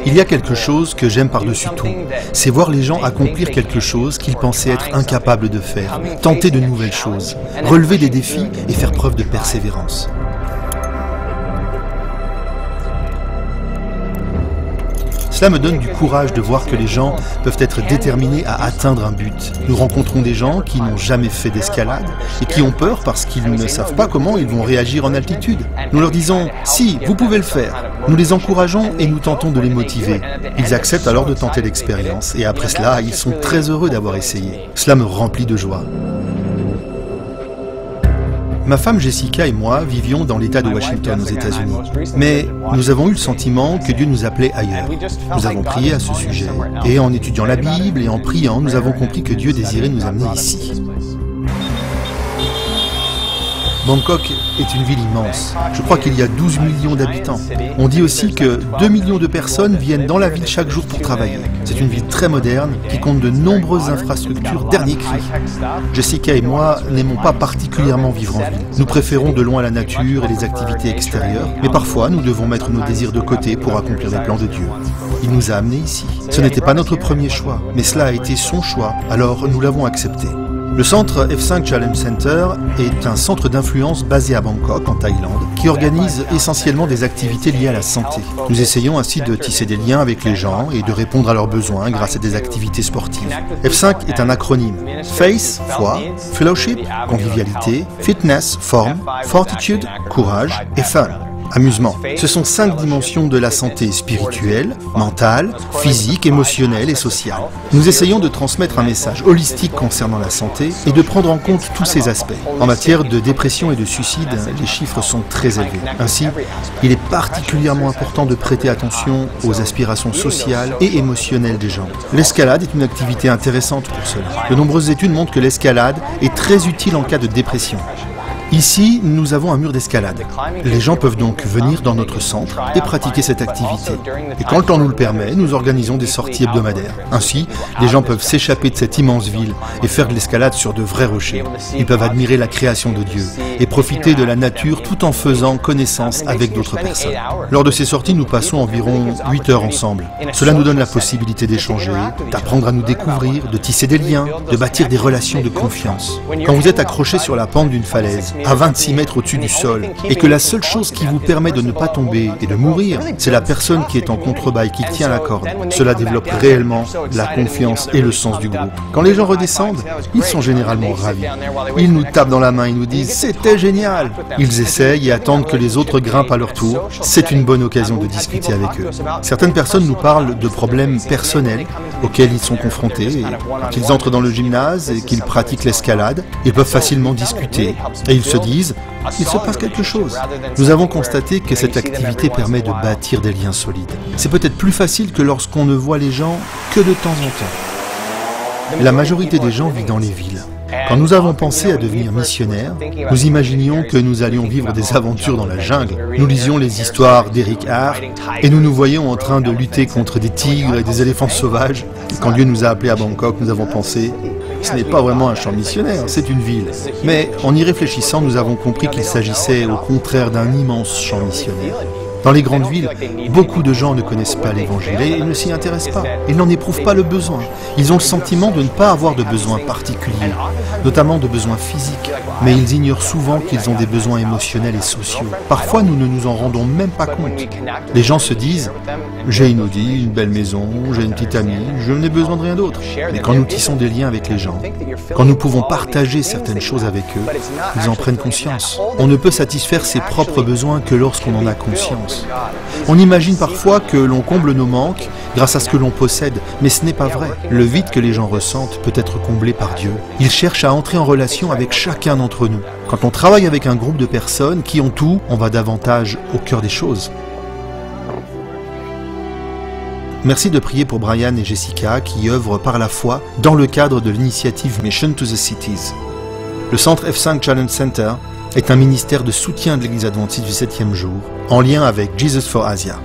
Il y a quelque chose que j'aime par-dessus tout, c'est voir les gens accomplir quelque chose qu'ils pensaient être incapables de faire, tenter de nouvelles choses, relever des défis et faire preuve de persévérance. Cela me donne du courage de voir que les gens peuvent être déterminés à atteindre un but. Nous rencontrons des gens qui n'ont jamais fait d'escalade et qui ont peur parce qu'ils ne savent pas comment ils vont réagir en altitude. Nous leur disons « Si, vous pouvez le faire ». Nous les encourageons et nous tentons de les motiver. Ils acceptent alors de tenter l'expérience et après cela, ils sont très heureux d'avoir essayé. Cela me remplit de joie. Ma femme Jessica et moi vivions dans l'État de Washington aux États-Unis. Mais nous avons eu le sentiment que Dieu nous appelait ailleurs. Nous avons prié à ce sujet. Et en étudiant la Bible et en priant, nous avons compris que Dieu désirait nous amener ici. Bangkok est une ville immense. Je crois qu'il y a 12 millions d'habitants. On dit aussi que 2 millions de personnes viennent dans la ville chaque jour pour travailler. C'est une ville très moderne qui compte de nombreuses infrastructures dernier cri. Jessica et moi n'aimons pas particulièrement vivre en ville. Nous préférons de loin la nature et les activités extérieures, mais parfois nous devons mettre nos désirs de côté pour accomplir les plans de Dieu. Il nous a amenés ici. Ce n'était pas notre premier choix, mais cela a été son choix, alors nous l'avons accepté. Le centre F5 Challenge Center est un centre d'influence basé à Bangkok, en Thaïlande, qui organise essentiellement des activités liées à la santé. Nous essayons ainsi de tisser des liens avec les gens et de répondre à leurs besoins grâce à des activités sportives. F5 est un acronyme. Faith, foi, Fellowship, convivialité, Fitness, forme, Fortitude, courage et Fun, amusement. Ce sont 5 dimensions de la santé spirituelle, mentale, physique, émotionnelle et sociale. Nous essayons de transmettre un message holistique concernant la santé et de prendre en compte tous ces aspects. En matière de dépression et de suicide, les chiffres sont très élevés. Ainsi, il est particulièrement important de prêter attention aux aspirations sociales et émotionnelles des gens. L'escalade est une activité intéressante pour cela. De nombreuses études montrent que l'escalade est très utile en cas de dépression. Ici, nous avons un mur d'escalade. Les gens peuvent donc venir dans notre centre et pratiquer cette activité. Et quand le temps nous le permet, nous organisons des sorties hebdomadaires. Ainsi, les gens peuvent s'échapper de cette immense ville et faire de l'escalade sur de vrais rochers. Ils peuvent admirer la création de Dieu et profiter de la nature tout en faisant connaissance avec d'autres personnes. Lors de ces sorties, nous passons environ 8 heures ensemble. Cela nous donne la possibilité d'échanger, d'apprendre à nous découvrir, de tisser des liens, de bâtir des relations de confiance. Quand vous êtes accroché sur la pente d'une falaise, à 26 mètres au-dessus du sol, et que la seule chose qui vous permet de ne pas tomber et de mourir, c'est la personne qui est en contrebas qui tient la corde. Cela développe réellement la confiance et le sens du groupe. Quand les gens redescendent, ils sont généralement ravis. Ils nous tapent dans la main, ils nous disent « C'était génial !» Ils essayent et attendent que les autres grimpent à leur tour. C'est une bonne occasion de discuter avec eux. Certaines personnes nous parlent de problèmes personnels auxquels ils sont confrontés. Et quand ils entrent dans le gymnase et qu'ils pratiquent l'escalade, ils peuvent facilement discuter. Et ils se disent, il se passe quelque chose. Nous avons constaté que cette activité permet de bâtir des liens solides. C'est peut-être plus facile que lorsqu'on ne voit les gens que de temps en temps. La majorité des gens vit dans les villes. Quand nous avons pensé à devenir missionnaires, nous imaginions que nous allions vivre des aventures dans la jungle. Nous lisions les histoires d'Eric Hart et nous nous voyions en train de lutter contre des tigres et des éléphants sauvages. Et quand Dieu nous a appelés à Bangkok, nous avons pensé, ce n'est pas vraiment un champ missionnaire, c'est une ville. Mais en y réfléchissant, nous avons compris qu'il s'agissait au contraire d'un immense champ missionnaire. Dans les grandes villes, beaucoup de gens ne connaissent pas l'Évangile et ne s'y intéressent pas. Ils n'en éprouvent pas le besoin. Ils ont le sentiment de ne pas avoir de besoins particuliers, notamment de besoins physiques. Mais ils ignorent souvent qu'ils ont des besoins émotionnels et sociaux. Parfois, nous ne nous en rendons même pas compte. Les gens se disent « J'ai une Audi, une belle maison, j'ai une petite amie, je n'ai besoin de rien d'autre. » Mais quand nous tissons des liens avec les gens, quand nous pouvons partager certaines choses avec eux, ils en prennent conscience. On ne peut satisfaire ses propres besoins que lorsqu'on en a conscience. On imagine parfois que l'on comble nos manques grâce à ce que l'on possède, mais ce n'est pas vrai. Le vide que les gens ressentent peut être comblé par Dieu. Il cherche à entrer en relation avec chacun d'entre nous. Quand on travaille avec un groupe de personnes qui ont tout, on va davantage au cœur des choses. Merci de prier pour Brian et Jessica qui œuvrent par la foi dans le cadre de l'initiative Mission to the Cities. Le centre F5 Challenge Center est un ministère de soutien de l'Église adventiste du 7e jour, en lien avec Jesus for Asia.